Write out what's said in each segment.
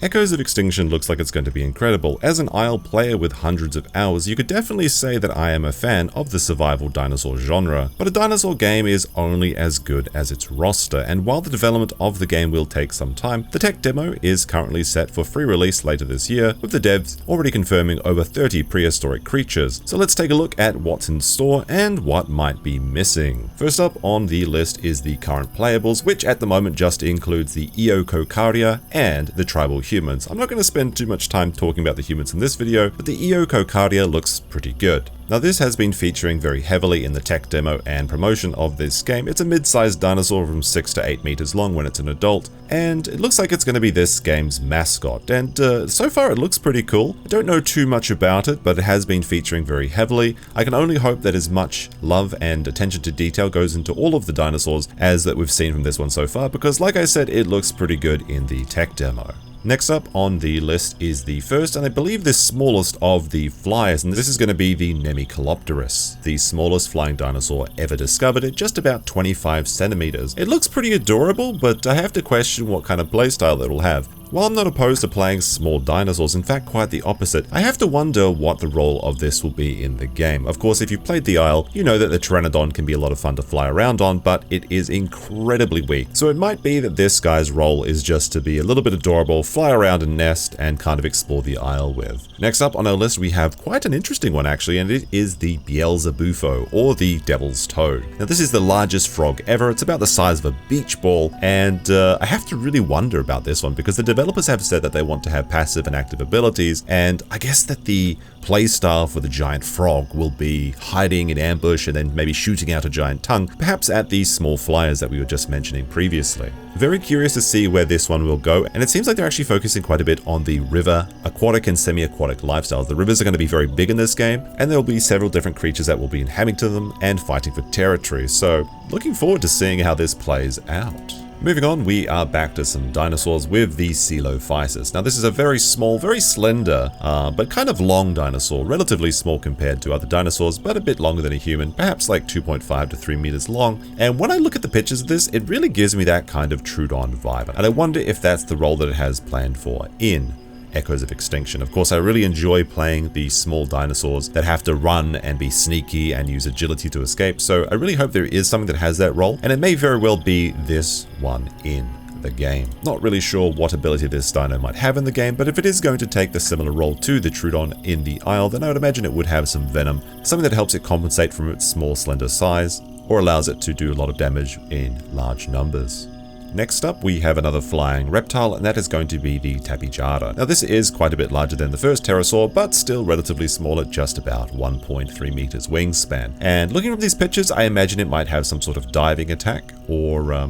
Echoes of Extinction looks like it's going to be incredible. As an Isle player with hundreds of hours, you could definitely say that I am a fan of the survival dinosaur genre, but a dinosaur game is only as good as its roster, and while the development of the game will take some time, the tech demo is currently set for free release later this year, with the devs already confirming over 30 prehistoric creatures. So let's take a look at what's in store and what might be missing. First up on the list is the current playables, which at the moment just includes the Eocarcharia and the tribal humans. I'm not going to spend too much time talking about the humans in this video, but the Eocarcharia looks pretty good. Now this has been featuring very heavily in the tech demo and promotion of this game. It's a mid-sized dinosaur from 6 to 8 meters long when it's an adult, and it looks like it's going to be this game's mascot, and so far it looks pretty cool. I don't know too much about it, but it has been featuring very heavily. I can only hope that as much love and attention to detail goes into all of the dinosaurs as that we've seen from this one so far, because like I said, it looks pretty good in the tech demo. Next up on the list is the first, and I believe the smallest of the flyers, and this is going to be the Nemicolopterus, the smallest flying dinosaur ever discovered at just about 25 centimeters. It looks pretty adorable, but I have to question what kind of playstyle it will have. While I'm not opposed to playing small dinosaurs, in fact quite the opposite, I have to wonder what the role of this will be in the game. Of course, if you've played the Isle, you know that the Pteranodon can be a lot of fun to fly around on, but it is incredibly weak. So it might be that this guy's role is just to be a little bit adorable, fly around and nest, and kind of explore the Isle with. Next up on our list, we have quite an interesting one actually, and it is the Beelzebufo, or the Devil's Toad. Now this is the largest frog ever. It's about the size of a beach ball, and I have to really wonder about this one because the developers have said that they want to have passive and active abilities, and I guess that the playstyle for the giant frog will be hiding in ambush and then maybe shooting out a giant tongue, perhaps at these small flyers that we were just mentioning previously. Very curious to see where this one will go, and it seems like they're actually focusing quite a bit on the river, aquatic and semi-aquatic lifestyles. The rivers are going to be very big in this game, and there will be several different creatures that will be inhabiting them and fighting for territory, so looking forward to seeing how this plays out. Moving on, we are back to some dinosaurs with the Coelophysis. Now this is a very small, very slender, but kind of long dinosaur, relatively small compared to other dinosaurs, but a bit longer than a human, perhaps like 2.5 to 3 meters long. And when I look at the pictures of this, it really gives me that kind of Troodon vibe. And I wonder if that's the role that it has planned for in Echoes of Extinction. Of course, I really enjoy playing the small dinosaurs that have to run and be sneaky and use agility to escape, so I really hope there is something that has that role, and it may very well be this one in the game. Not really sure what ability this dino might have in the game, but if it is going to take the similar role to the Troodon in the Isle, then I would imagine it would have some venom, something that helps it compensate from its small, slender size, or allows it to do a lot of damage in large numbers. Next up, we have another flying reptile, and that is going to be the Tapejara. Now this is quite a bit larger than the first pterosaur, but still relatively small at just about 1.3 meters wingspan. And looking at these pictures, I imagine it might have some sort of diving attack, or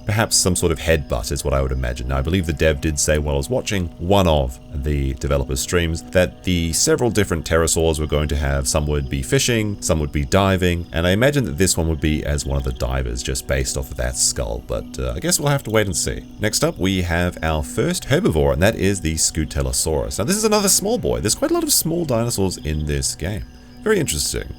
perhaps some sort of headbutt is what I would imagine. Now, I believe the dev did say while I was watching one of the developers' streams that the several different pterosaurs were going to have, some would be fishing, some would be diving, and I imagine that this one would be as one of the divers just based off of that skull, but I guess we'll have to wait and see. Next up, we have our first herbivore, and that is the Scutellosaurus. Now, this is another small boy. There's quite a lot of small dinosaurs in this game. Very interesting.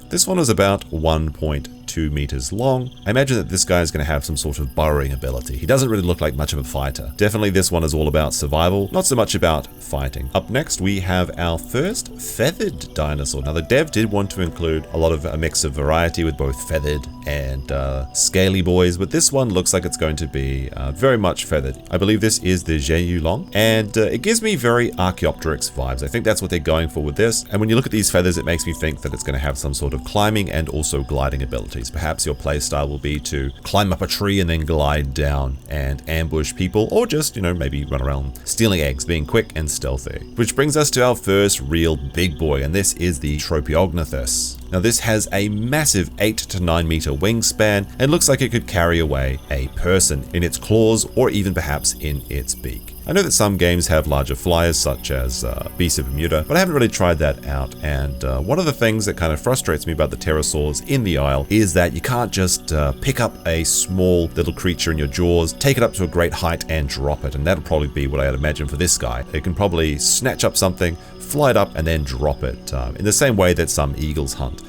This one is about 1.2 meters long. I imagine that this guy is going to have some sort of burrowing ability. He doesn't really look like much of a fighter. Definitely this one is all about survival, not so much about fighting. Up next, we have our first feathered dinosaur. Now the dev did want to include a mix of variety with both feathered and scaly boys, but this one looks like it's going to be very much feathered. I believe this is the Zhenyuanlong, and it gives me very Archaeopteryx vibes. I think that's what they're going for with this, and when you look at these feathers, it makes me think that it's going to have some sort of climbing and also gliding abilities. Perhaps your playstyle will be to climb up a tree and then glide down and ambush people, or just, maybe run around stealing eggs, being quick and stealthy. Which brings us to our first real big boy, and this is the Tropeognathus. Now this has a massive 8 to 9 meter wingspan and looks like it could carry away a person in its claws or even perhaps in its beak. I know that some games have larger flyers such as Beast of Bermuda, but I haven't really tried that out, and one of the things that kind of frustrates me about the pterosaurs in the Isle is that you can't just pick up a small little creature in your jaws, take it up to a great height and drop it, and that'll probably be what I'd imagine for this guy. It can probably snatch up something, fly it up and then drop it, in the same way that some eagles hunt.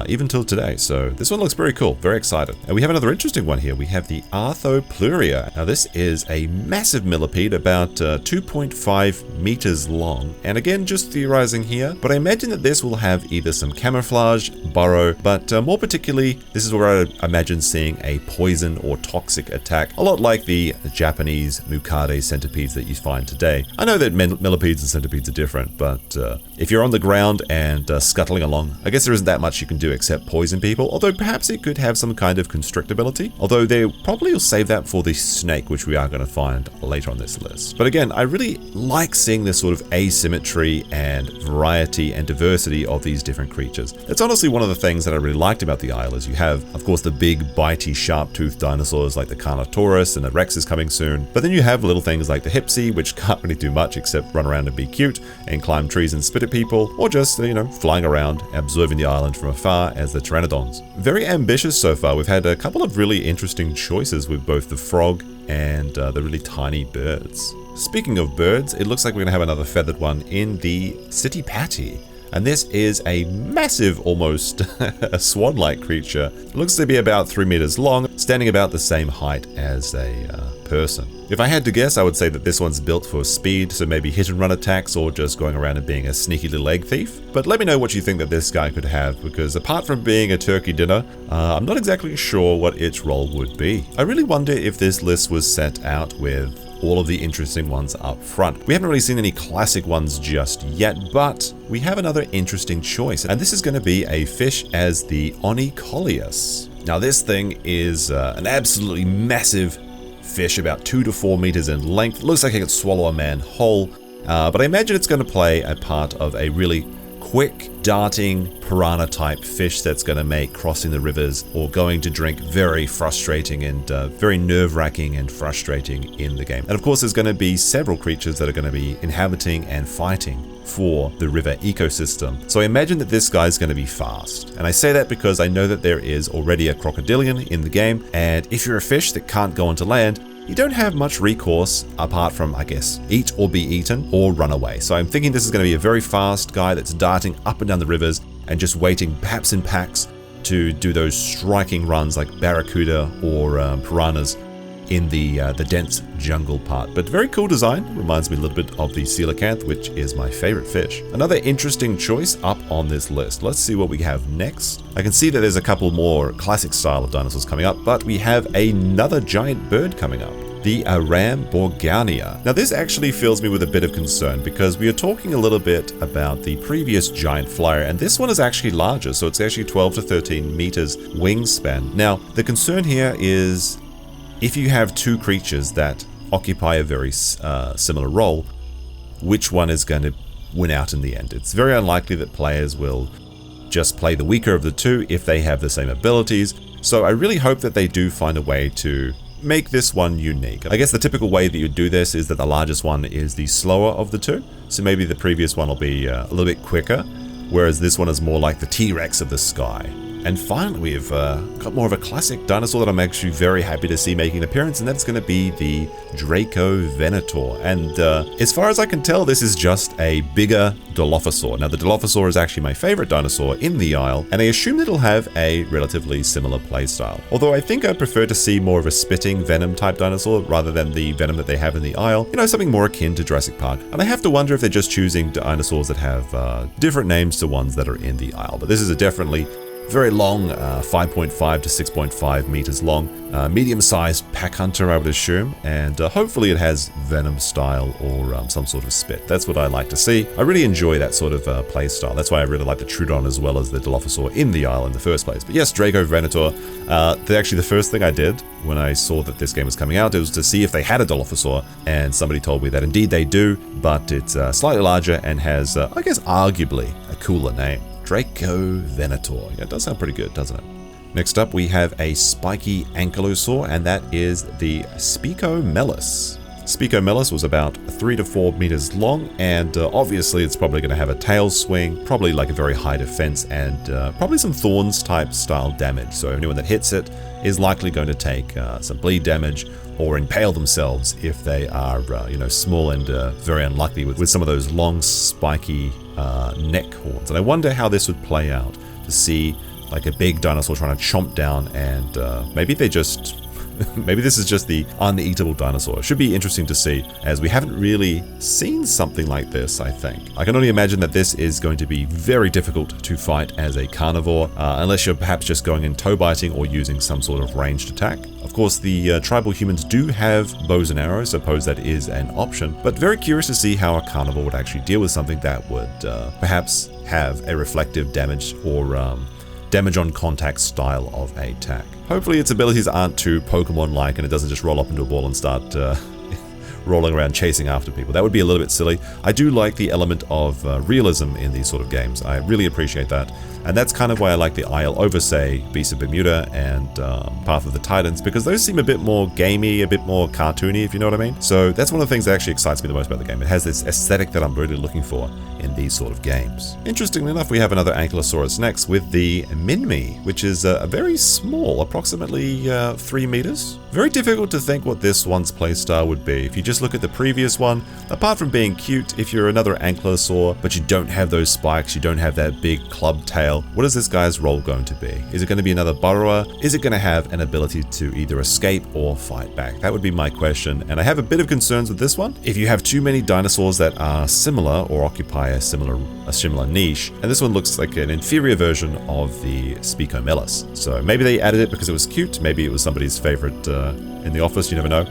even till today. So this one looks very cool, very excited. And we have another interesting one here. We have the Arthropluera. Now this is a massive millipede, about 2.5 meters long. And again, just theorizing here, but I imagine that this will have either some camouflage, burrow, but more particularly, this is where I imagine seeing a poison or toxic attack, a lot like the Japanese Mukade centipedes that you find today. I know that millipedes and centipedes are different, but if you're on the ground and scuttling along, I guess there isn't that much you can do except poison people, although perhaps it could have some kind of constrict ability, although they probably will save that for the snake, which we are going to find later on this list. But again, I really like seeing this sort of asymmetry and variety and diversity of these different creatures. It's honestly one of the things that I really liked about the Isle, is you have, of course, the big bitey sharp-toothed dinosaurs like the Carnotaurus, and the Rex is coming soon, but then you have little things like the Hypsi, which can't really do much except run around and be cute and climb trees and spit at people, or just, flying around, observing the island from afar as the Pteranodons. Very ambitious so far. We've had a couple of really interesting choices with both the frog and the really tiny birds. Speaking of birds, it looks like we're going to have another feathered one in the Citipati. And this is a massive, almost a swan-like creature. It looks to be about 3 meters long, standing about the same height as a person. If I had to guess, I would say that this one's built for speed, so maybe hit and run attacks or just going around and being a sneaky little egg thief. But let me know what you think that this guy could have, because apart from being a turkey dinner, I'm not exactly sure what its role would be. I really wonder if this list was set out with all of the interesting ones up front. We haven't really seen any classic ones just yet, but we have another interesting choice, and this is going to be a fish as the Onychodus. Now this thing is an absolutely massive fish, about 2 to 4 meters in length. Looks like it could swallow a man whole, but I imagine it's going to play a part of a really quick, darting, piranha type fish that's going to make crossing the rivers or going to drink very frustrating and very nerve-wracking and frustrating in the game. And of course, there's going to be several creatures that are going to be inhabiting and fighting for the river ecosystem. So I imagine that this guy's going to be fast. And I say that because I know that there is already a crocodilian in the game, and if you're a fish that can't go onto land, you don't have much recourse apart from, I guess, eat or be eaten or run away. So I'm thinking this is going to be a very fast guy that's darting up and down the rivers and just waiting, perhaps in packs, to do those striking runs like barracuda or piranhas in the dense jungle part. But very cool design. Reminds me a little bit of the coelacanth, which is my favorite fish. Another interesting choice up on this list. Let's see what we have next. I can see that there's a couple more classic style of dinosaurs coming up, but we have another giant bird coming up, the Arambourgiania. Now this actually fills me with a bit of concern, because we are talking a little bit about the previous giant flyer, and this one is actually larger, so it's actually 12 to 13 meters wingspan. Now the concern here is, if you have two creatures that occupy a very similar role, which one is going to win out in the end? It's very unlikely that players will just play the weaker of the two if they have the same abilities. So I really hope that they do find a way to make this one unique. I guess the typical way that you do this is that the largest one is the slower of the two. So maybe the previous one will be a little bit quicker, whereas this one is more like the T-Rex of the sky. And finally, we've got more of a classic dinosaur that I'm actually very happy to see making an appearance, and that's going to be the Dracovenator. And as far as I can tell, this is just a bigger Dilophosaur. Now, the Dilophosaur is actually my favorite dinosaur in the Isle, and I assume that it'll have a relatively similar playstyle. Although I think I prefer to see more of a spitting venom type dinosaur rather than the venom that they have in the Isle. You know, something more akin to Jurassic Park. And I have to wonder if they're just choosing dinosaurs that have different names to ones that are in the Isle. But this is a definitely very long, 5.5 to 6.5 meters long, medium-sized pack hunter, I would assume, and hopefully it has venom style or some sort of spit. That's what I like to see. I really enjoy that sort of play style. That's why I really like the Troodon as well as the Dilophosaur in the Isle in the first place. But yes, Dracovenator, actually the first thing I did when I saw that this game was coming out, it was to see if they had a Dilophosaur, and somebody told me that indeed they do, but it's slightly larger and has, I guess, arguably a cooler name. Dracovenator. Yeah, it does sound pretty good, doesn't it? Next up, we have a spiky ankylosaur, and that is the Spicomellus. Spicomellus was about 3 to 4 meters long, and obviously it's probably going to have a tail swing, probably like a very high defense, and probably some thorns type style damage. So anyone that hits it is likely going to take some bleed damage or impale themselves if they are, small and very unlucky with some of those long spiky neck horns. And I wonder how this would play out, to see like a big dinosaur trying to chomp down, and maybe they just... maybe this is just the uneatable dinosaur. It should be interesting to see, as we haven't really seen something like this, I think. I can only imagine that this is going to be very difficult to fight as a carnivore, unless you're perhaps just going in toe biting or using some sort of ranged attack. Of course, the tribal humans do have bows and arrows, so I suppose that is an option, but very curious to see how a carnivore would actually deal with something that would perhaps have a reflective damage or damage on contact style of attack. Hopefully its abilities aren't too Pokemon-like and it doesn't just roll up into a ball and start rolling around chasing after people. That would be a little bit silly. I do like the element of realism in these sort of games. I really appreciate that. And that's kind of why I like the Isle over, say, Beast of Bermuda and Path of the Titans, because those seem a bit more gamey, a bit more cartoony, if you know what I mean. So that's one of the things that actually excites me the most about the game. It has this aesthetic that I'm really looking for in these sort of games. Interestingly enough, we have another Ankylosaurus next with the Minmi, which is a very small, approximately 3 meters. Very difficult to think what this one's playstyle would be. If you just look at the previous one, apart from being cute, if you're another ankylosaur, but you don't have those spikes, you don't have that big club tail, what is this guy's role going to be? Is it going to be another burrower? Is it going to have an ability to either escape or fight back? That would be my question, and I have a bit of concerns with this one. If you have too many dinosaurs that are similar or occupy a similar niche, and this one looks like an inferior version of the Spicomellus. So maybe they added it because it was cute, maybe it was somebody's favorite in the office, you never know.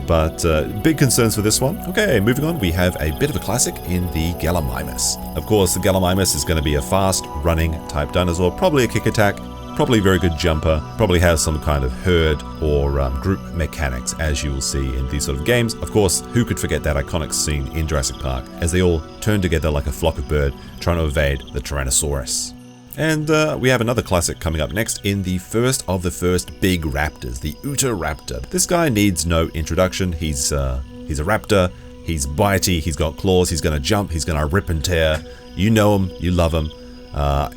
But big concerns for this one. Okay, moving on, we have a bit of a classic in the Gallimimus. Of course, the Gallimimus is going to be a fast-running type dinosaur, probably a kick attack, probably a very good jumper, probably has some kind of herd or group mechanics, as you will see in these sort of games. Of course, who could forget that iconic scene in Jurassic Park, as they all turn together like a flock of birds, trying to evade the Tyrannosaurus. And we have another classic coming up next in the first of the first big raptors, the Utahraptor. This guy needs no introduction. He's a raptor, he's bitey, he's got claws, he's going to jump, he's going to rip and tear. You know him, you love him.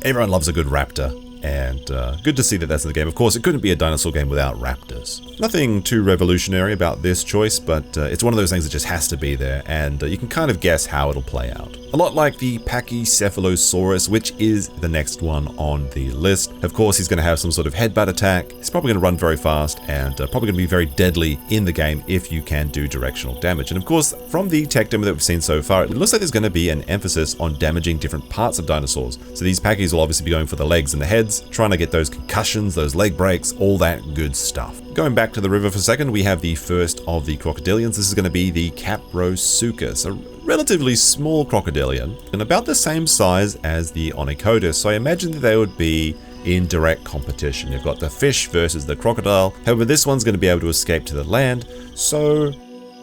Everyone loves a good raptor. And good to see that that's in the game. Of course, it couldn't be a dinosaur game without raptors. Nothing too revolutionary about this choice, but it's one of those things that just has to be there, and you can kind of guess how it'll play out. A lot like the Pachycephalosaurus, which is the next one on the list. Of course, he's going to have some sort of headbutt attack. He's probably going to run very fast, and probably going to be very deadly in the game if you can do directional damage. And of course, from the tech demo that we've seen so far, it looks like there's going to be an emphasis on damaging different parts of dinosaurs. So these Pachy's will obviously be going for the legs and the heads, trying to get those concussions, those leg breaks, all that good stuff. Going back to the river for a second, we have the first of the crocodilians. This is going to be the Caprosuchus, a relatively small crocodilian, and about the same size as the Onychodus, so I imagine that they would be in direct competition. You've got the fish versus the crocodile. However, this one's going to be able to escape to the land, so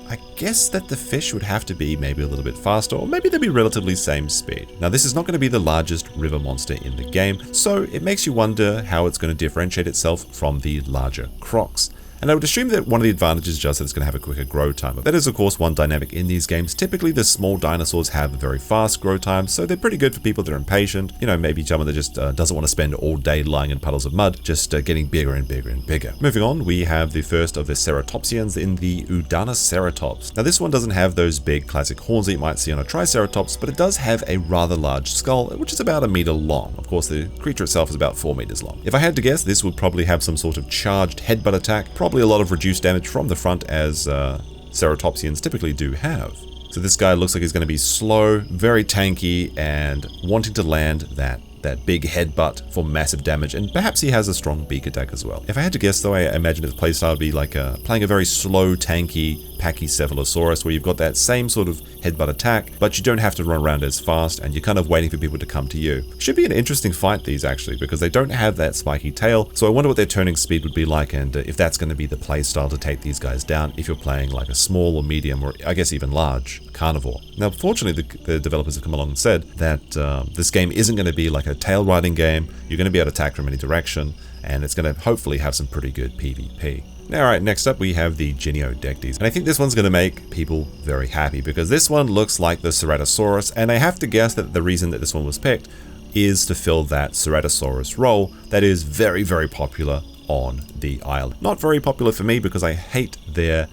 I guess that the fish would have to be maybe a little bit faster, or maybe they'd be relatively same speed. Now, this is not going to be the largest river monster in the game, so it makes you wonder how it's going to differentiate itself from the larger crocs. And I would assume that one of the advantages is just that it's going to have a quicker grow time. That is, of course, one dynamic in these games. Typically, the small dinosaurs have a very fast grow time, so they're pretty good for people that are impatient. You know, maybe someone that just doesn't want to spend all day lying in puddles of mud, just getting bigger and bigger and bigger. Moving on, we have the first of the ceratopsians in the Udanoceratops. Now, this one doesn't have those big classic horns that you might see on a Triceratops, but it does have a rather large skull, which is about 1 meter long. Of course, the creature itself is about 4 meters long. If I had to guess, this would probably have some sort of charged headbutt attack, probably a lot of reduced damage from the front, as ceratopsians typically do have. So this guy looks like he's going to be slow, very tanky, and wanting to land that big headbutt for massive damage, and perhaps he has a strong beak attack as well. If I had to guess though, I imagine his playstyle would be like playing a very slow, tanky Pachycephalosaurus, where you've got that same sort of headbutt attack, but you don't have to run around as fast, and you're kind of waiting for people to come to you. Should be an interesting fight, these actually, because they don't have that spiky tail, so I wonder what their turning speed would be like, and if that's going to be the playstyle to take these guys down if you're playing like a small or medium, or I guess even large carnivore. Now, fortunately, the developers have come along and said that this game isn't going to be like a tail riding game. You're going to be able to attack from any direction, and it's going to hopefully have some pretty good PvP. Now, alright, next up we have the Genyodectes, and I think this one's going to make people very happy, because this one looks like the Ceratosaurus, and I have to guess that the reason that this one was picked is to fill that Ceratosaurus role that is very, very popular on the island. Not very popular for me, because I hate their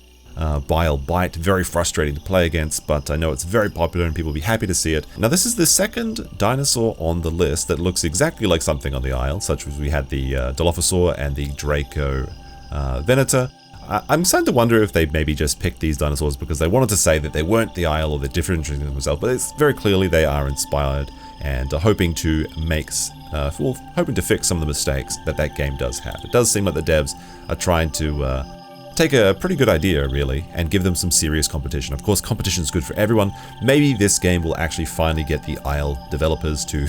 bile bite, very frustrating to play against, but I know it's very popular and people will be happy to see it. Now this is the second dinosaur on the list that looks exactly like something on the isle, such as we had the Dilophosaur and the Dracovenator. I'm starting to wonder if they maybe just picked these dinosaurs because they wanted to say that they weren't the isle or they're differentiating themselves, but it's very clearly they are inspired and hoping to hoping to fix some of the mistakes that game does have. It does seem like the devs are trying to take a pretty good idea, really, and give them some serious competition. Of course, competition is good for everyone. Maybe this game will actually finally get the Isle developers to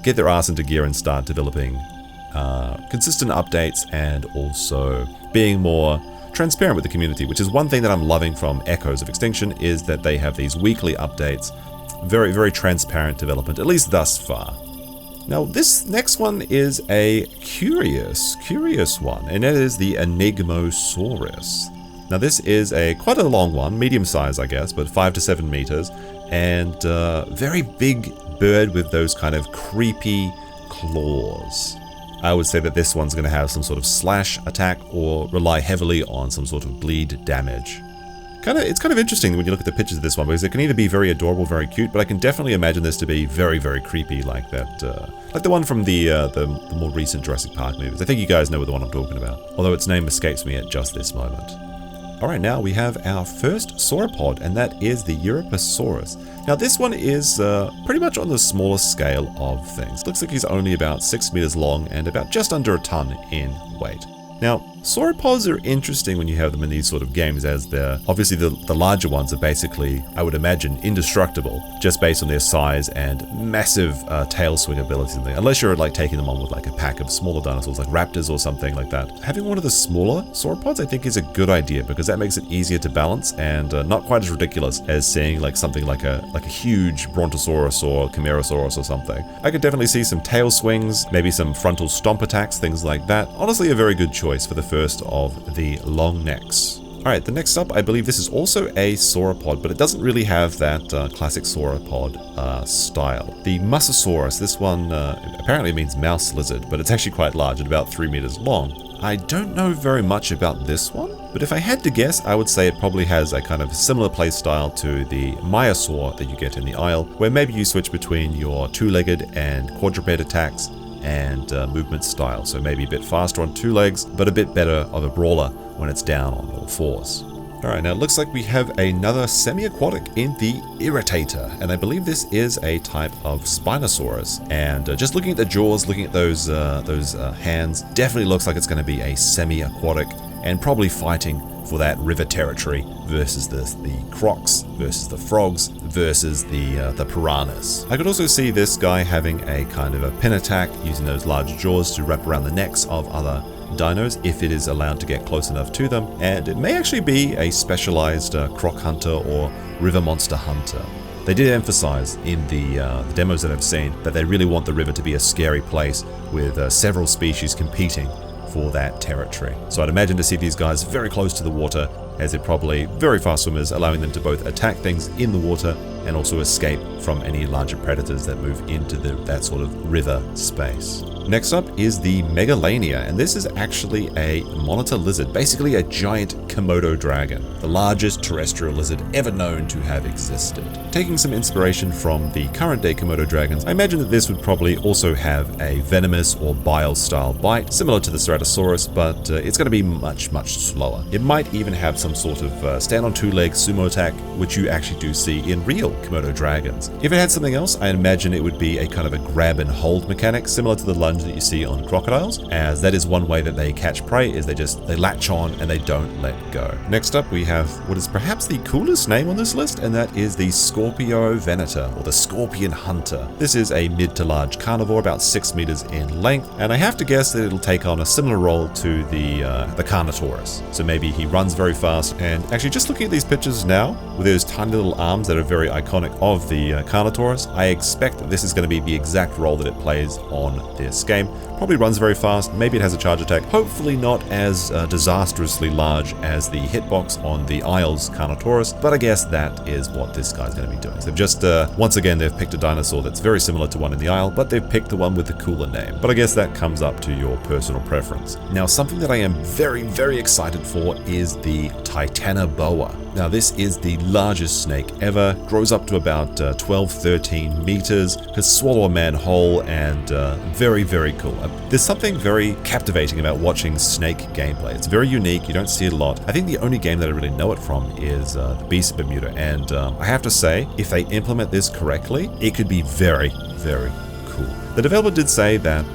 get their ass into gear and start developing consistent updates and also being more transparent with the community, which is one thing that I'm loving from Echoes of Extinction, is that they have these weekly updates. Very, very transparent development, at least thus far. Now, this next one is a curious one, and it is the Enigmosaurus. Now, this is quite a long one, medium size, I guess, but 5 to 7 meters, and very big bird with those kind of creepy claws. I would say that this one's going to have some sort of slash attack or rely heavily on some sort of bleed damage. It's kind of interesting when you look at the pictures of this one, because it can either be very adorable, very cute, but I can definitely imagine this to be very, very creepy, like that, like the one from the more recent Jurassic Park movies. I think you guys know the one I'm talking about, although its name escapes me at just this moment. Alright, now we have our first sauropod, and that is the Purussaurus. Now this one is pretty much on the smallest scale of things. Looks like he's only about 6 meters long and about just under a ton in weight. Now, sauropods are interesting when you have them in these sort of games, as obviously the larger ones are basically, I would imagine, indestructible, just based on their size and massive tail swing abilities, unless you're like taking them on with like a pack of smaller dinosaurs like raptors or something like that. Having one of the smaller sauropods I think is a good idea, because that makes it easier to balance and not quite as ridiculous as seeing like something like a huge Brontosaurus or Chimerosaurus or something. I could definitely see some tail swings, maybe some frontal stomp attacks, things like that. Honestly, a very good choice for the first of the long necks. Alright, the next up, I believe this is also a sauropod, but it doesn't really have that classic sauropod style. The Mosasaurus, this one apparently means mouse lizard, but it's actually quite large at about 3 meters long. I don't know very much about this one, but if I had to guess, I would say it probably has a kind of similar play style to the Maiasaur that you get in the Isle, where maybe you switch between your two-legged and quadruped attacks and movement style, so maybe a bit faster on 2 legs, but a bit better of a brawler when it's down on all 4s. Alright, now it looks like we have another semi-aquatic in the Irritator, and I believe this is a type of Spinosaurus, and just looking at the jaws, looking at those hands, definitely looks like it's going to be a semi-aquatic, and probably fighting for that river territory versus the crocs, versus the frogs, versus the piranhas. I could also see this guy having a kind of a pin attack, using those large jaws to wrap around the necks of other dinos if it is allowed to get close enough to them, and it may actually be a specialized croc hunter or river monster hunter. They did emphasize in the demos that I've seen that they really want the river to be a scary place with several species competing for that territory. So I'd imagine to see these guys very close to the water, as they're probably very fast swimmers, allowing them to both attack things in the water and also escape from any larger predators that move into that sort of river space. Next up is the Megalania, and this is actually a monitor lizard, basically a giant Komodo dragon, the largest terrestrial lizard ever known to have existed. Taking some inspiration from the current day Komodo dragons, I imagine that this would probably also have a venomous or bile style bite, similar to the Ceratosaurus, but it's going to be much, much slower. It might even have some sort of stand on 2 legs sumo attack, which you actually do see in real Komodo dragons. If it had something else, I imagine it would be a kind of a grab and hold mechanic, similar to the lunge that you see on crocodiles, as that is one way that they catch prey, is they latch on and they don't let go. Next up, we have what is perhaps the coolest name on this list, and that is the Scorpiovenator, or the Scorpion Hunter. This is a mid to large carnivore, about 6 meters in length, and I have to guess that it'll take on a similar role to the Carnotaurus. So maybe he runs very fast, and actually just looking at these pictures now, with those tiny little arms that are very iconic of the Carnotaurus, I expect that this is going to be the exact role that it plays on this game. Probably runs very fast, maybe it has a charge attack, hopefully not as disastrously large as the hitbox on the Isles Carnotaurus, but I guess that is what this guy's going to be doing. So they've just, once again, they've picked a dinosaur that's very similar to one in the Isle, but they've picked the one with the cooler name. But I guess that comes up to your personal preference. Now, something that I am very, very excited for is the Titanoboa. Now, this is the largest snake ever, grows up to about 12-13 meters, can swallow a man whole, and very, very cool. There's something very captivating about watching snake gameplay. It's very unique, you don't see it a lot. I think the only game that I really know it from is the Beast of Bermuda, and I have to say, if they implement this correctly, it could be very, very cool. The developer did say that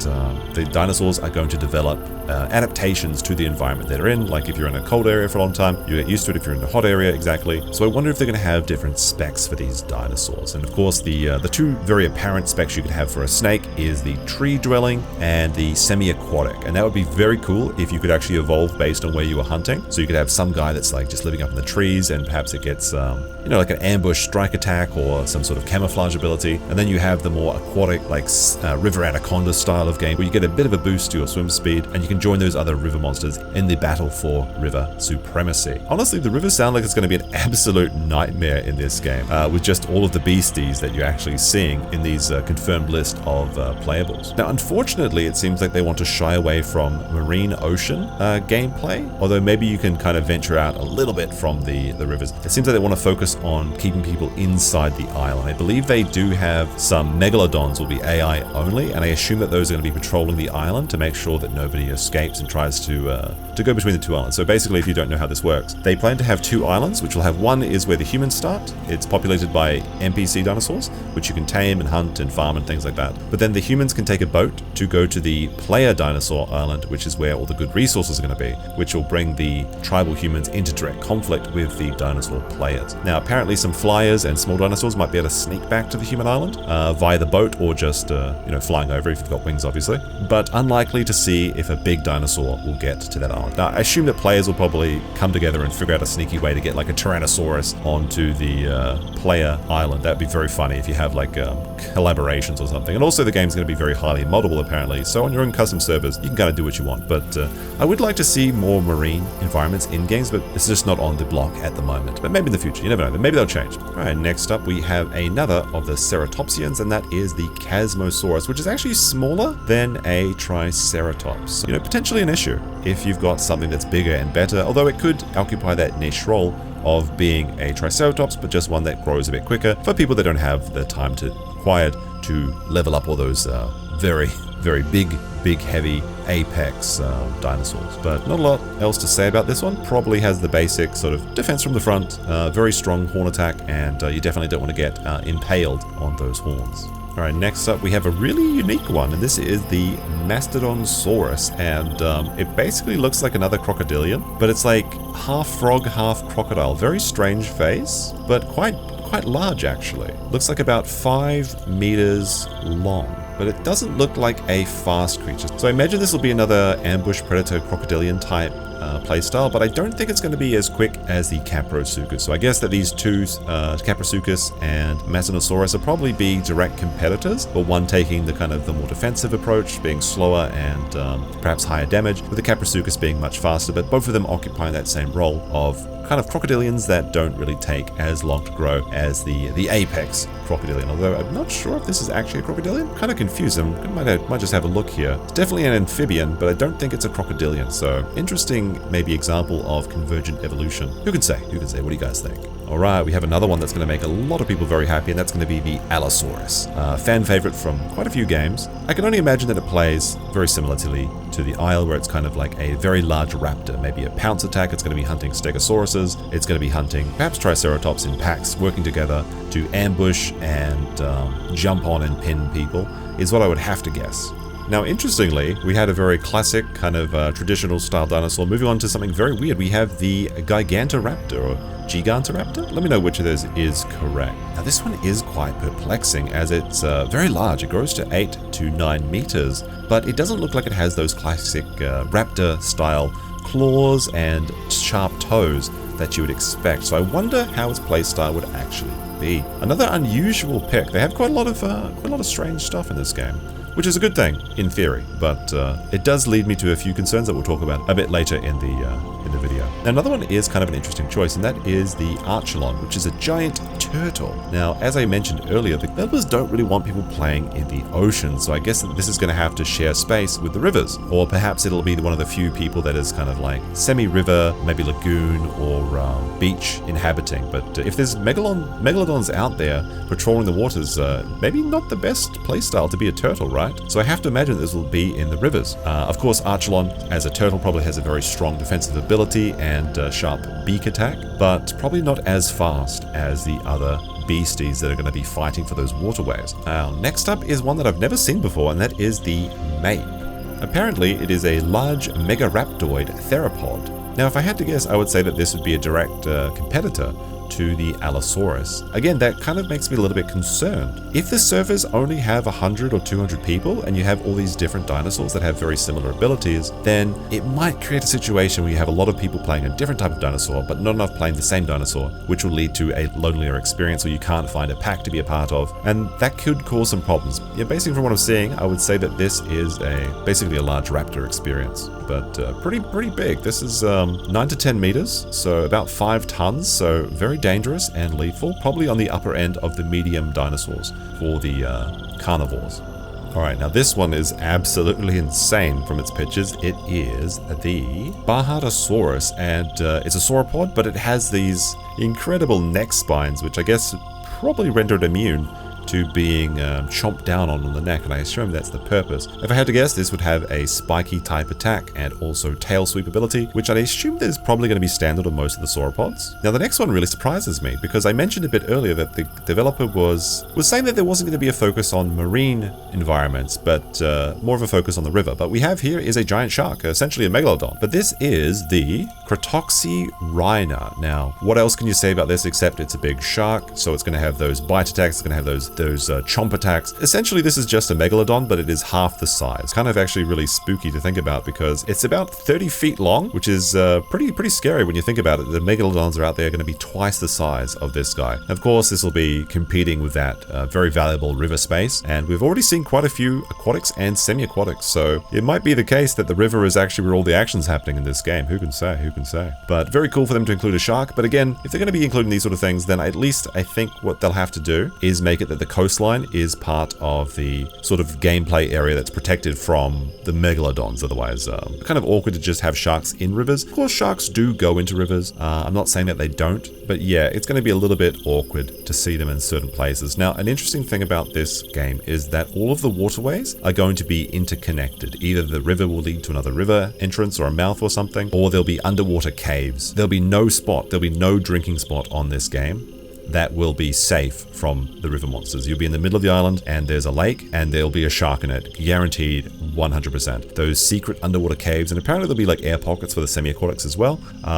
the dinosaurs are going to develop adaptations to the environment they're in. Like if you're in a cold area for a long time, you get used to it. If you're in a hot area, exactly. So I wonder if they're going to have different specs for these dinosaurs. And of course, the two very apparent specs you could have for a snake is the tree-dwelling and the semi-aquatic. And that would be very cool if you could actually evolve based on where you were hunting. So you could have some guy that's like just living up in the trees, and perhaps it gets, you know, like an ambush strike attack or some sort of camouflage ability. And then you have the more aquatic, like river anaconda style of game, where you get a bit of a boost to your swim speed, and you can join those other river monsters in the battle for river supremacy. Honestly, the rivers sound like it's going to be an absolute nightmare in this game, with just all of the beasties that you're actually seeing in these confirmed list of playables. Now, unfortunately, it seems like they want to shy away from marine ocean gameplay, although maybe you can kind of venture out a little bit from the rivers. It seems like they want to focus on keeping people inside the island. I believe they do have some megalodons will be AI only, and I assume that those are going to be patrolling the island to make sure that nobody escapes and tries to go between the two islands. So basically, if you don't know how this works, they plan to have two islands, which will have one is where the humans start. It's populated by NPC dinosaurs, which you can tame and hunt and farm and things like that. But then the humans can take a boat to go to the player dinosaur island, which is where all the good resources are going to be, which will bring the tribal humans into direct conflict with the dinosaur players. Now, apparently some flyers and small dinosaurs might be able to sneak back to the human island via the boat, or just you know, flying over if you've got wings, obviously. But unlikely to see if a big dinosaur will get to that island. Now, I assume that players will probably come together and figure out a sneaky way to get like a Tyrannosaurus onto the player island. That'd be very funny if you have like collaborations or something. And also the game's going to be very highly moddable apparently, so on your own custom servers you can kind of do what you want. But I would like to see more marine environments in games, but it's just not on the block at the moment. But maybe in the future, you never know, maybe they'll change. Alright, next up we have another of the ceratopsians, and that is the Chasmosaurus, which is actually smaller than a Triceratops. You know, potentially an issue if you've got something that's bigger and better, although it could occupy that niche role of being a Triceratops, but just one that grows a bit quicker for people that don't have the time required to level up all those very, very big, heavy apex dinosaurs. But not a lot else to say about this one. Probably has the basic sort of defense from the front, very strong horn attack, and you definitely don't want to get impaled on those horns. Alright, next up we have a really unique one, and this is the Mastodonsaurus, and it basically looks like another crocodilian, but it's like half frog, half crocodile. Very strange face, but quite large actually. Looks like about 5 meters long, but it doesn't look like a fast creature. So I imagine this will be another ambush predator crocodilian type playstyle, but I don't think it's going to be as quick as the Caprosuchus. So I guess that these two, Caprosuchus and Mastodonsaurus, will probably be direct competitors, but one taking the kind of the more defensive approach, being slower and perhaps higher damage, with the Caprosuchus being much faster, but both of them occupying that same role of kind of crocodilians that don't really take as long to grow as the apex crocodilian, although I'm not sure if this is actually a crocodilian. Kind of confused. I might just have a look here. It's definitely an amphibian, but I don't think it's a crocodilian, so interesting maybe example of convergent evolution. Who can say? What do you guys think? Alright, we have another one that's going to make a lot of people very happy, and that's going to be the Allosaurus. Fan favorite from quite a few games. I can only imagine that it plays very similarly to the Isle, where it's kind of like a very large raptor. Maybe a pounce attack, it's going to be hunting Stegosauruses, it's going to be hunting perhaps Triceratops in packs, working together to ambush and jump on and pin people, is what I would have to guess. Now, interestingly, we had a very classic kind of traditional style dinosaur. Moving on to something very weird, we have the Gigantoraptor, or Gigantoraptor? Let me know which of those is correct. Now, this one is quite perplexing, as it's very large. It grows to 8 to 9 meters, but it doesn't look like it has those classic raptor-style claws and sharp toes that you would expect. So I wonder how its playstyle would actually be. Another unusual pick. They have quite a lot of strange stuff in this game. which is a good thing in theory, but it does lead me to a few concerns that we'll talk about a bit later in the video. Now, another one is kind of an interesting choice, and that is the Archelon, which is a giant turtle. Now, as I mentioned earlier, the developers don't really want people playing in the ocean, so I guess that this is going to have to share space with the rivers, or perhaps it'll be one of the few people that is kind of like semi-river, maybe lagoon, or beach inhabiting. But if there's megalodons out there patrolling the waters, maybe not the best playstyle to be a turtle, right? So I have to imagine this will be in the rivers. Of course, Archelon, as a turtle, probably has a very strong defensive ability and sharp beak attack, but probably not as fast as the other beasties that are going to be fighting for those waterways. Next up is one that I've never seen before, and that is the Mape. Apparently, it is a large megaraptoid theropod. Now, if I had to guess, I would say that this would be a direct competitor to the Allosaurus. Again, that kind of makes me a little bit concerned. If the servers only have 100 or 200 people and you have all these different dinosaurs that have very similar abilities, then it might create a situation where you have a lot of people playing a different type of dinosaur, but not enough playing the same dinosaur, which will lead to a lonelier experience where you can't find a pack to be a part of, and that could cause some problems. Yeah, basically from what I'm seeing, I would say that this is basically a large raptor experience, but pretty big. This is 9 to 10 meters, so about 5 tons, so very dangerous and lethal, probably on the upper end of the medium dinosaurs for the carnivores. Alright, now this one is absolutely insane from its pictures. It is the Bajarasaurus, and it's a sauropod, but it has these incredible neck spines, which I guess probably render it immune to being chomped down on the neck, and I assume that's the purpose. If I had to guess, this would have a spiky type attack and also tail sweep ability, which I assume is probably going to be standard on most of the sauropods. Now, the next one really surprises me, because I mentioned a bit earlier that the developer was saying that there wasn't going to be a focus on marine environments, but more of a focus on the river. But we have here is a giant shark, essentially a megalodon. But this is the Cretoxyrhina. Now, what else can you say about this except it's a big shark, so it's going to have those bite attacks, it's going to have those chomp attacks. Essentially, this is just a megalodon, but it is half the size. Kind of actually really spooky to think about, because it's about 30 feet long, which is pretty scary when you think about it. The megalodons are out there going to be twice the size of this guy. Of course, this will be competing with that very valuable river space, and we've already seen quite a few aquatics and semi-aquatics, so it might be the case that the river is actually where all the action's happening in this game. Who can say? Who can say? But very cool for them to include a shark. But again, if they're going to be including these sort of things, then at least I think what they'll have to do is make it that the coastline is part of the sort of gameplay area that's protected from the megalodons. Otherwise, kind of awkward to just have sharks in rivers. Of course, sharks do go into rivers. I'm not saying that they don't, but yeah, it's going to be a little bit awkward to see them in certain places. Now, an interesting thing about this game is that all of the waterways are going to be interconnected. Either the river will lead to another river entrance or a mouth or something, or there'll be underwater caves. There'll be no drinking spot on this game that will be safe from the river monsters. You'll be in the middle of the island and there's a lake and there'll be a shark in it, guaranteed 100%. Those secret underwater caves, and apparently there'll be like air pockets for the semi-aquatics as well,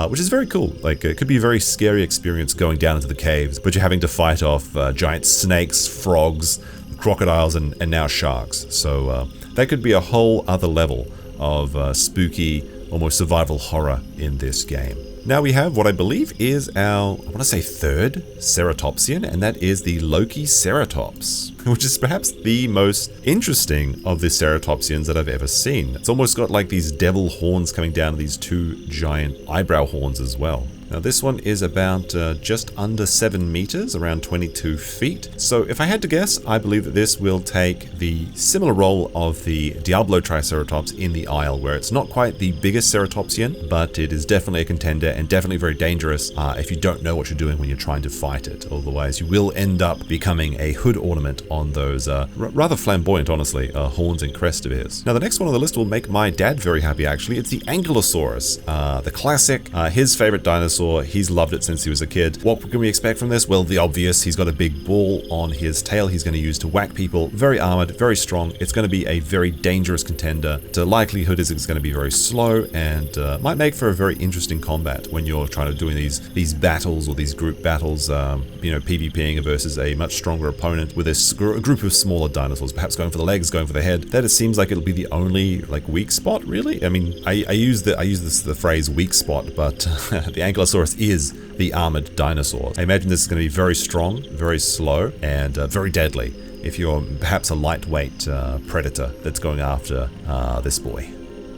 which is very cool. Like, it could be a very scary experience going down into the caves, but you're having to fight off giant snakes, frogs, crocodiles, and now sharks. So that could be a whole other level of spooky, almost survival horror in this game. Now we have what I believe is our, I want to say third ceratopsian, and that is the Lokiceratops, which is perhaps the most interesting of the ceratopsians that I've ever seen. It's almost got like these devil horns coming down to these two giant eyebrow horns as well. Now this one is about just under 7 meters, around 22 feet. So if I had to guess, I believe that this will take the similar role of the Diablo Triceratops in the Isle, where it's not quite the biggest ceratopsian, but it is definitely a contender and definitely very dangerous if you don't know what you're doing when you're trying to fight it. Otherwise, you will end up becoming a hood ornament on those rather flamboyant, honestly, horns and crest of his. Now the next one on the list will make my dad very happy, actually. It's the Ankylosaurus, the classic, his favorite dinosaur. He's loved it since he was a kid. What can we expect from this? Well, the obvious. He's got a big ball on his tail he's going to use to whack people. Very armored, very strong. It's going to be a very dangerous contender. The likelihood is it's going to be very slow and might make for a very interesting combat when you're trying to do these battles or these group battles, PvPing versus a much stronger opponent with a group of smaller dinosaurs, perhaps going for the legs, going for the head. That it seems like it'll be the only like weak spot, really. I mean, I use the phrase weak spot, but the Ankylosaurus is the armored dinosaur. I imagine this is going to be very strong, very slow, and very deadly. if you're perhaps a lightweight predator that's going after this boy.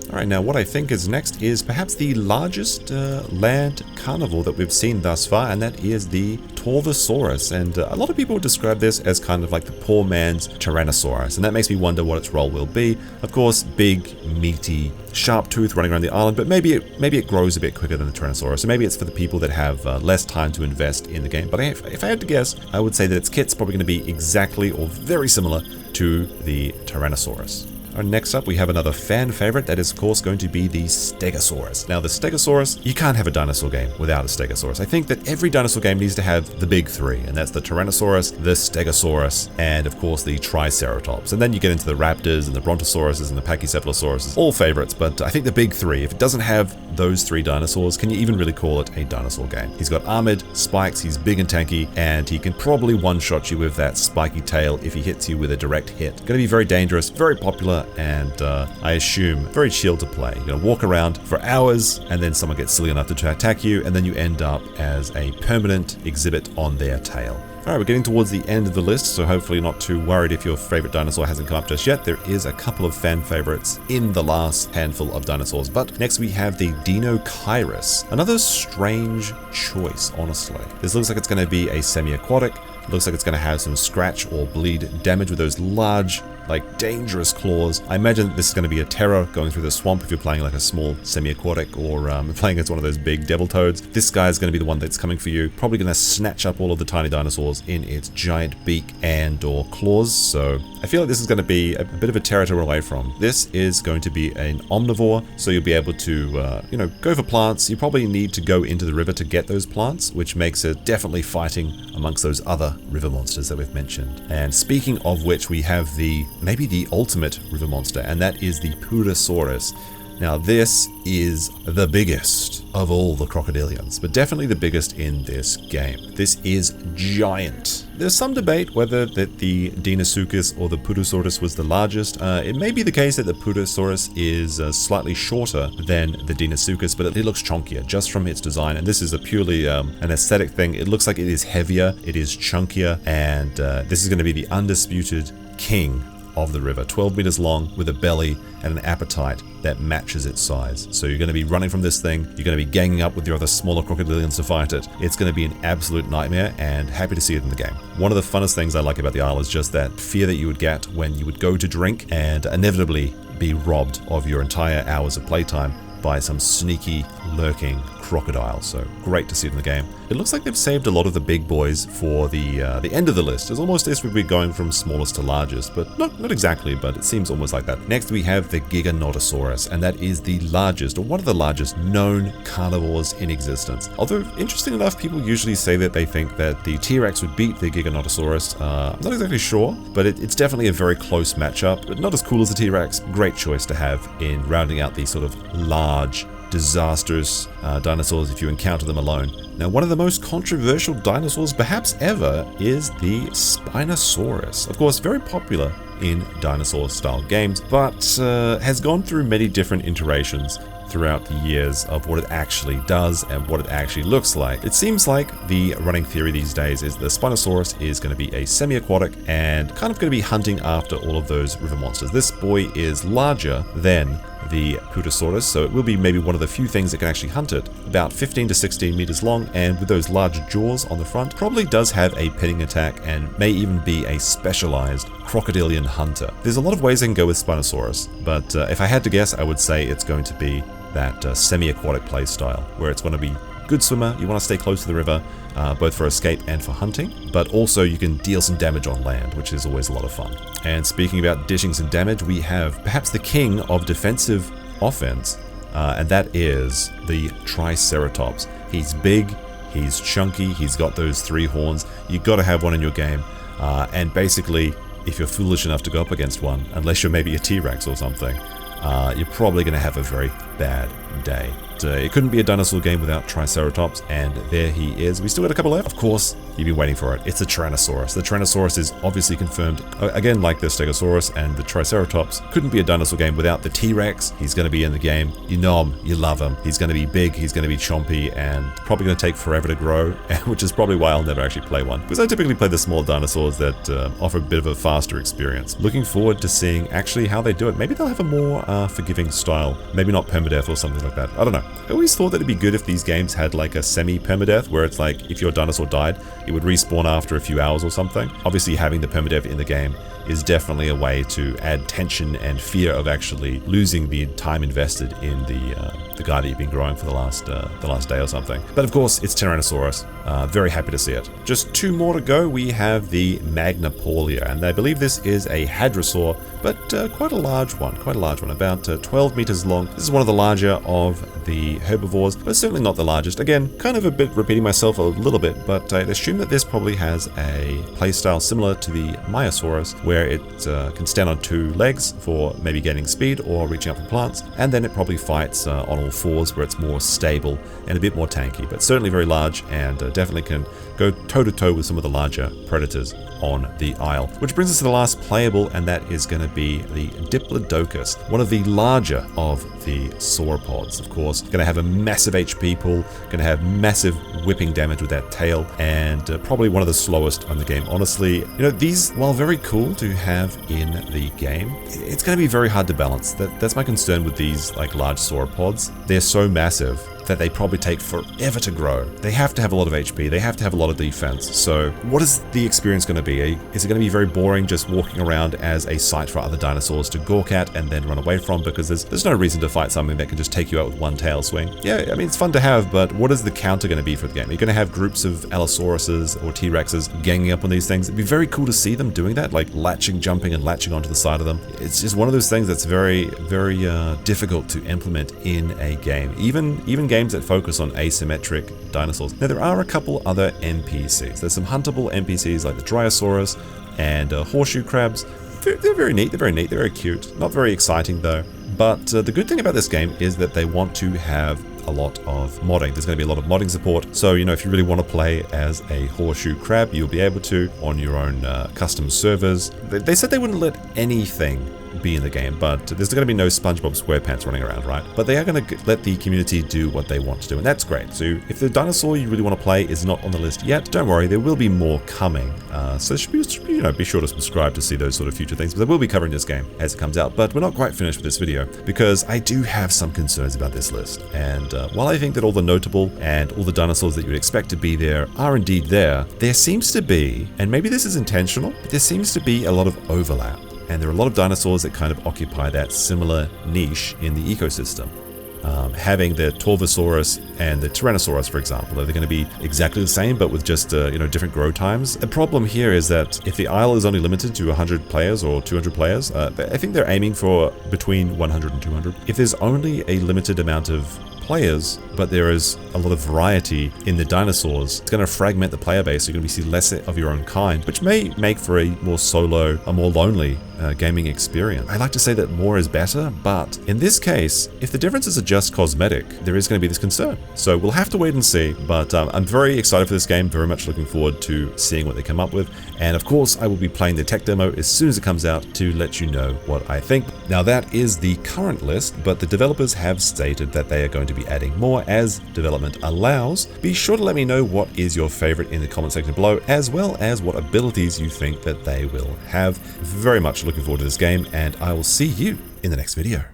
Alright, now what I think is next is perhaps the largest land carnivore that we've seen thus far, and that is the Torvosaurus. And a lot of people describe this as kind of like the poor man's Tyrannosaurus, and that makes me wonder what its role will be. Of course, big, meaty, sharp tooth running around the island, but maybe it grows a bit quicker than the Tyrannosaurus, so maybe it's for the people that have less time to invest in the game. But if I had to guess, I would say that its kit's probably going to be exactly or very similar to the Tyrannosaurus. Next up, we have another fan favorite that is, of course, going to be the Stegosaurus. Now, the Stegosaurus, you can't have a dinosaur game without a Stegosaurus. I think that every dinosaur game needs to have the big three, and that's the Tyrannosaurus, the Stegosaurus, and, of course, the Triceratops. And then you get into the Raptors and the Brontosauruses and the Pachycephalosaurus, all favorites, but I think the big three, if it doesn't have those three dinosaurs, can you even really call it a dinosaur game? He's got armored spikes, he's big and tanky, and he can probably one-shot you with that spiky tail if he hits you with a direct hit. Going to be very dangerous, very popular, and I assume very chill to play. You're going to walk around for hours, and then someone gets silly enough to attack you, and then you end up as a permanent exhibit on their tail. Alright, we're getting towards the end of the list, so hopefully not too worried if your favorite dinosaur hasn't come up just yet. There is a couple of fan favorites in the last handful of dinosaurs, but next we have the Deinocheirus. Another strange choice, honestly. This looks like it's going to be a semi-aquatic. Looks like it's going to have some scratch or bleed damage with those large, like, dangerous claws. I imagine this is going to be a terror going through the swamp if you're playing like a small semi-aquatic or playing against one of those big devil toads. This guy is going to be the one that's coming for you, probably going to snatch up all of the tiny dinosaurs in its giant beak and or claws. So I feel like this is going to be a bit of a terror to run away from. This is going to be an omnivore, so you'll be able to, go for plants. You probably need to go into the river to get those plants, which makes it definitely fighting amongst those other river monsters that we've mentioned. And speaking of which, we have maybe the ultimate river monster, and that is the Purussaurus. Now, this is the biggest of all the crocodilians, but definitely the biggest in this game. This is giant. There's some debate whether that the Deinosuchus or the Purussaurus was the largest. It may be the case that the Purussaurus is slightly shorter than the Deinosuchus, but it looks chunkier just from its design. And this is a purely an aesthetic thing. It looks like it is heavier, it is chunkier, and this is going to be the undisputed king of the river, 12 meters long with a belly and an appetite that matches its size. So you're going to be running from this thing, you're going to be ganging up with your other smaller crocodilians to fight it. It's going to be an absolute nightmare, and happy to see it in the game. One of the funnest things I like about the isle is just that fear that you would get when you would go to drink and inevitably be robbed of your entire hours of playtime by some sneaky, lurking crocodile. So great to see it in the game. It looks like they've saved a lot of the big boys for the end of the list. It's almost as if we'd be going from smallest to largest, but not exactly, but it seems almost like that. Next we have the Giganotosaurus, and that is the largest, or one of the largest known carnivores in existence. Although, interesting enough, people usually say that they think that the T-Rex would beat the Giganotosaurus. I'm not exactly sure, but it's definitely a very close matchup, but not as cool as the T-Rex. Great choice to have in rounding out these sort of large, disastrous dinosaurs if you encounter them alone. Now, one of the most controversial dinosaurs perhaps ever is the Spinosaurus. Of course, very popular in dinosaur-style games, but has gone through many different iterations throughout the years of what it actually does and what it actually looks like. It seems like the running theory these days is the Spinosaurus is going to be a semi-aquatic and kind of going to be hunting after all of those river monsters. This boy is larger than the Purussaurus, so it will be maybe one of the few things that can actually hunt it. About 15 to 16 meters long, and with those large jaws on the front, probably does have a pinning attack and may even be a specialized crocodilian hunter. There's a lot of ways I can go with Spinosaurus, but if I had to guess, I would say it's going to be that semi-aquatic play style, where it's going to be good swimmer, you want to stay close to the river, both for escape and for hunting, but also you can deal some damage on land, which is always a lot of fun. And speaking about dishing some damage, we have perhaps the king of defensive offense, and that is the Triceratops. He's big, he's chunky, he's got those 3 horns. You've got to have one in your game, and basically, if you're foolish enough to go up against one, unless you're maybe a T-Rex or something, you're probably going to have a very bad day. it couldn't be a dinosaur game without Triceratops, and there he is. We still got a couple left. Of course, you've been waiting for it. It's the Tyrannosaurus. The Tyrannosaurus is obviously confirmed. Again, like the Stegosaurus and the Triceratops, couldn't be a dinosaur game without the T-Rex. He's going to be in the game. You know him, you love him. He's going to be big, he's going to be chompy, and probably going to take forever to grow, which is probably why I'll never actually play one. Because I typically play the small dinosaurs that offer a bit of a faster experience. Looking forward to seeing actually how they do it. Maybe they'll have a more forgiving style. Maybe not permadeath or something like that. I don't know. I always thought that it'd be good if these games had like a semi-permadeath, where it's like if your dinosaur died, it would respawn after a few hours or something. Obviously, having the permadeath in the game is definitely a way to add tension and fear of actually losing the time invested in the guy that you've been growing for the last day or something. But of course, it's Tyrannosaurus. Very happy to see it. Just 2 more to go. We have the Magnapolia, and I believe this is a hadrosaur, but quite a large one, about 12 meters long. This is one of the larger of the herbivores, but certainly not the largest. Again, kind of a bit repeating myself a little bit, but I'd assume that this probably has a playstyle similar to the Maiasaurus, where it can stand on 2 legs for maybe gaining speed or reaching up for plants, and then it probably fights on all 4s, where it's more stable and a bit more tanky, but certainly very large, and definitely can go toe-to-toe with some of the larger predators on the Isle. Which brings us to the last playable, and that is going to be the Diplodocus, one of the larger of the sauropods. Of course, going to have a massive HP pool, going to have massive whipping damage with that tail, and probably one of the slowest on the game. Honestly, you know, these, while very cool to have in the game, it's going to be very hard to balance. That's my concern with these like large sauropods. They're so massive that they probably take forever to grow. They have to have a lot of HP, they have to have a lot of defense. So what is the experience going to be? Is it going to be very boring just walking around as a sight for other dinosaurs to gawk at and then run away from, because there's no reason to fight something that can just take you out with one tail swing? Yeah, I mean, it's fun to have, but what is the counter going to be for the game? Are you going to have groups of Allosauruses or T-Rexes ganging up on these things? It'd be very cool to see them doing that, like jumping and latching onto the side of them. It's just one of those things that's very, very difficult to implement in a game. Even games that focus on asymmetric dinosaurs. Now, there are a couple other NPCs. There's some huntable NPCs like the Dryosaurus and horseshoe crabs. They're very neat, they're very cute. Not very exciting though. But the good thing about this game is that they want to have a lot of modding. There's going to be a lot of modding support. So, you know, if you really want to play as a horseshoe crab, you'll be able to on your own custom servers. They said they wouldn't let anything be in the game, but there's going to be no SpongeBob SquarePants running around, right? But they are going to let the community do what they want to do, and that's great. So if the dinosaur you really want to play is not on the list yet, don't worry, there will be more coming. So be sure to subscribe to see those sort of future things, but I will be covering this game as it comes out. But we're not quite finished with this video, because I do have some concerns about this list. And while I think that all the notable and all the dinosaurs that you would expect to be there are indeed there seems to be, and maybe this is intentional, but there seems to be a lot of overlap. And there are a lot of dinosaurs that kind of occupy that similar niche in the ecosystem. Having the Torvosaurus and the Tyrannosaurus, for example, are they going to be exactly the same, but with just different grow times? The problem here is that if the Isle is only limited to 100 players or 200 players, I think they're aiming for between 100 and 200. If there's only a limited amount of players, but there is a lot of variety in the dinosaurs, it's going to fragment the player base. You're going to see less of your own kind, which may make for a more solo, a more lonely gaming experience. I like to say that more is better, but in this case, if the differences are just cosmetic, there is going to be this concern. So we'll have to wait and see, but I'm very excited for this game, very much looking forward to seeing what they come up with. And of course, I will be playing the tech demo as soon as it comes out to let you know what I think. Now, that is the current list, but the developers have stated that they are going to be adding more as development allows. Be sure to let me know what is your favorite in the comment section below, as well as what abilities you think that they will have. Very much looking forward to this game, and I will see you in the next video.